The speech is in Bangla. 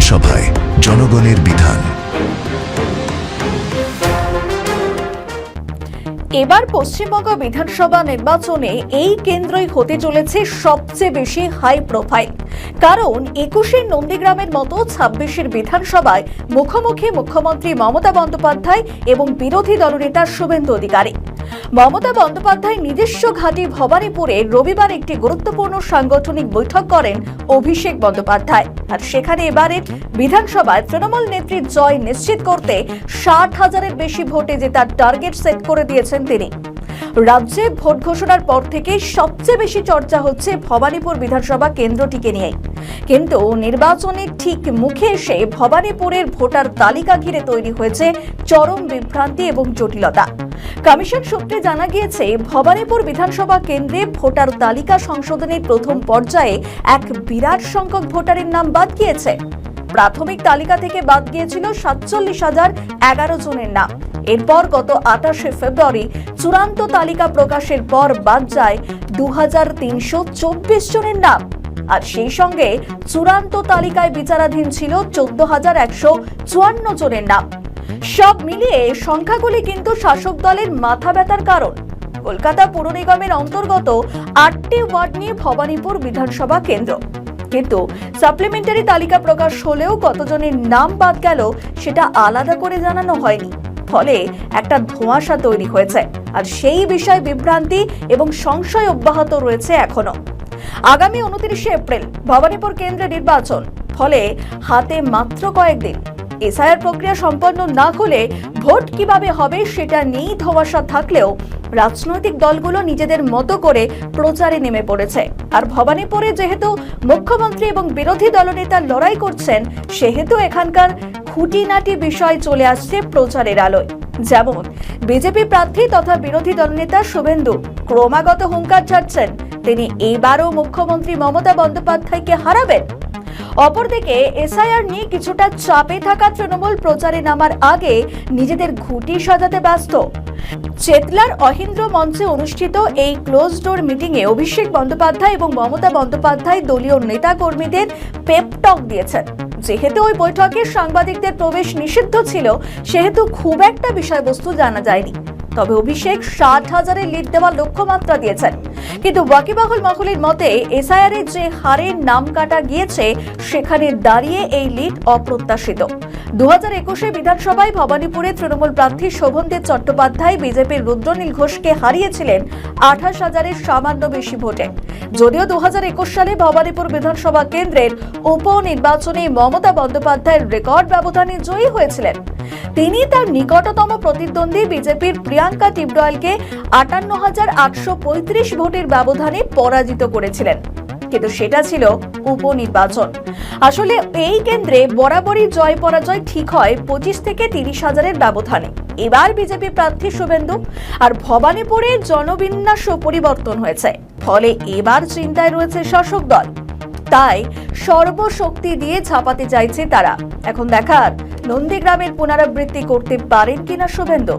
বিধানসভায় জনগণের বিধান। এবার পশ্চিমবঙ্গ বিধানসভা নির্বাচনে এই কেন্দ্রই হতে চলেছে সবচেয়ে বেশি হাই প্রোফাইল। কারণ 21-এর নন্দীগ্রামের মতো 26-এর বিধানসভায় মুখোমুখি মুখ্যমন্ত্রী মমতা বন্দ্যোপাধ্যায় এবং বিরোধী দলনেতা শুভেন্দু অধিকারী। মমতা বন্দ্যোপাধ্যায় নিজস্ব ঘাঁটি ভবানীপুরে রবিবার একটি গুরুত্বপূর্ণ সাংগঠনিক বৈঠক করেন অভিষেক বন্দ্যোপাধ্যায়। আর সেখানে এবারের বিধানসভায় তৃণমূল নেত্রীর জয় নিশ্চিত করতে 60,000-এর বেশি ভোটে জেতার টার্গেট সেট করে দিয়েছেন তিনি। রাজ্যে ভোট ঘোষণার পর থেকে সবচেয়ে বেশি চর্চা হচ্ছে ভবানীপুর বিধানসভা কেন্দ্রটিকে নিয়ে। কিন্তু নির্বাচনের ঠিক মুখে এসে ভবানীপুরের ভোটার তালিকা ঘিরে তৈরি হয়েছে চরম বিভ্রান্তি এবং জটিলতা। কমিশন সূত্রে জানা গিয়েছে, ভবানীপুর বিধানসভা কেন্দ্রে ভোটার তালিকা সংশোধনের প্রথম পর্যায়ে এক বিরাট সংখ্যক ভোটারের নাম বাদ গিয়েছে। প্রাথমিক তালিকা থেকে বাদ গিয়েছিল 47,011 জনের নাম। এরপর গত 28শে ফেব্রুয়ারি চূড়ান্ত তালিকা প্রকাশের পর বাদ যায় 2,324 জনের নাম। আর সেই সঙ্গে চূড়ান্ত তালিকায় বিচারাধীন ছিল 14,154 জনের নাম। সব মিলিয়ে সংখ্যাগুলি কিন্তু শাসক দলের মাথা ব্যথার কারণ। কলকাতা পুর নিগমের অন্তর্গত 8টি ওয়ার্ড নিয়ে ভবানীপুর বিধানসভা কেন্দ্র। কিন্তু সাপ্লিমেন্টারি তালিকা প্রকাশ হলেও কতজনের নাম বাদ গেল সেটা আলাদা করে জানানো হয়নি। ফলে একটা ধোঁয়াশা তৈরি হয়েছে। আর সেই বিষয়ে বিভ্রান্তি এবং সংশয় অব্যাহত রয়েছে এখনো। আগামী 29শে এপ্রিল ভবানীপুর কেন্দ্রে নির্বাচন। ফলে হাতে মাত্র কয়েকদিন। এসআইআর প্রক্রিয়া সম্পন্ন না হলে ভোট কিভাবে হবে সেটা নিয়েই ধোঁয়াশা থাকলেও রাজনৈতিক দলগুলো নিজেদের মতো করে প্রচারে নেমে পড়েছে। আর ভবানীপুরে যেহেতু মুখ্যমন্ত্রী এবং বিরোধী দলনেতা লড়াই করছেন, সেহেতু এখানকার খুঁটিনাটি বিষয় চলে আসছে প্রচারের আলোয়। যেমন বিজেপি প্রার্থী তথা বিরোধী দলনেতা শুভেন্দু ক্রমাগত হুঙ্কার ছাড়ছেন তিনি এবারও মুখ্যমন্ত্রী মমতা বন্দ্যোপাধ্যায়কে হারাবেন। অপরদিকে এসআইআর নিয়ে কিছুটা চাপে থাকা তৃণমূল প্রচারে নামার আগে নিজেদের ঘুঁটি সাজাতে ব্যস্ত। চেতলার অহিন্দ্র মঞ্চে অনুষ্ঠিত এই ক্লোজ ডোর মিটিংয়ে অভিষেক বন্দ্যোপাধ্যায় এবং মমতা বন্দ্যোপাধ্যায় দলীয় নেতা কর্মীদের পেপ টক দিয়েছেন। যেহেতু ওই বৈঠকে সাংবাদিকদের প্রবেশ নিষিদ্ধ ছিল, সেহেতু খুব একটা বিষয়বস্তু জানা যায়নি। তবে অভিষেক 60,000-এর লিড দেওয়ার লক্ষ্যমাত্রা দিয়েছেন। কিন্তু ওয়াকিবহাল মহলের মতে এসআইআর এর যে হারে নাম কাটা গিয়েছে, সেখানে দাঁড়িয়ে এই লিড অপ্রত্যাশিত। 2021-এ বিধানসভায় ভবানীপুরে তৃণমূল প্রার্থী শোভনদেব চট্টোপাধ্যায় বিজেপির রুদ্রনীল ঘোষকে হারিয়েছিলেন 28,000-এর সামান্য বেশি ভোটে। যদিও 2021 সালে ভবানীপুর বিধানসভা কেন্দ্রের উপনির্বাচনে মমতা বন্দ্যোপাধ্যায়ের রেকর্ড ব্যবধানে জয়ী হয়েছিলেন। তিনি তার নিকটতম প্রতিদ্বন্দ্বী বিজেপির প্রিয়াঙ্কা টিবডয়েলকে 58,835 ভোটের ব্যবধানে পরাজিত করেছিলেন। কিন্তু সেটা ছিল উপনির্বাচন। আসলে এই কেন্দ্রে বরাবরই জয় পরাজয় ঠিক হয় 25 থেকে 30,000-এর ব্যবধানে। এবার বিজেপি প্রার্থী শুভেন্দু আর ভবানীপুরে জনবিন্যাস পরিবর্তন হয়েছে। ফলে এবার চিন্তায় রয়েছে শাসক দল। তাই সর্বশক্তি দিয়ে ছাপাতে চাইছে তারা। এখন দেখার নন্দীগ্রামের পুনরাবৃত্তি করতে পারেন কিনা শুভেন্দু।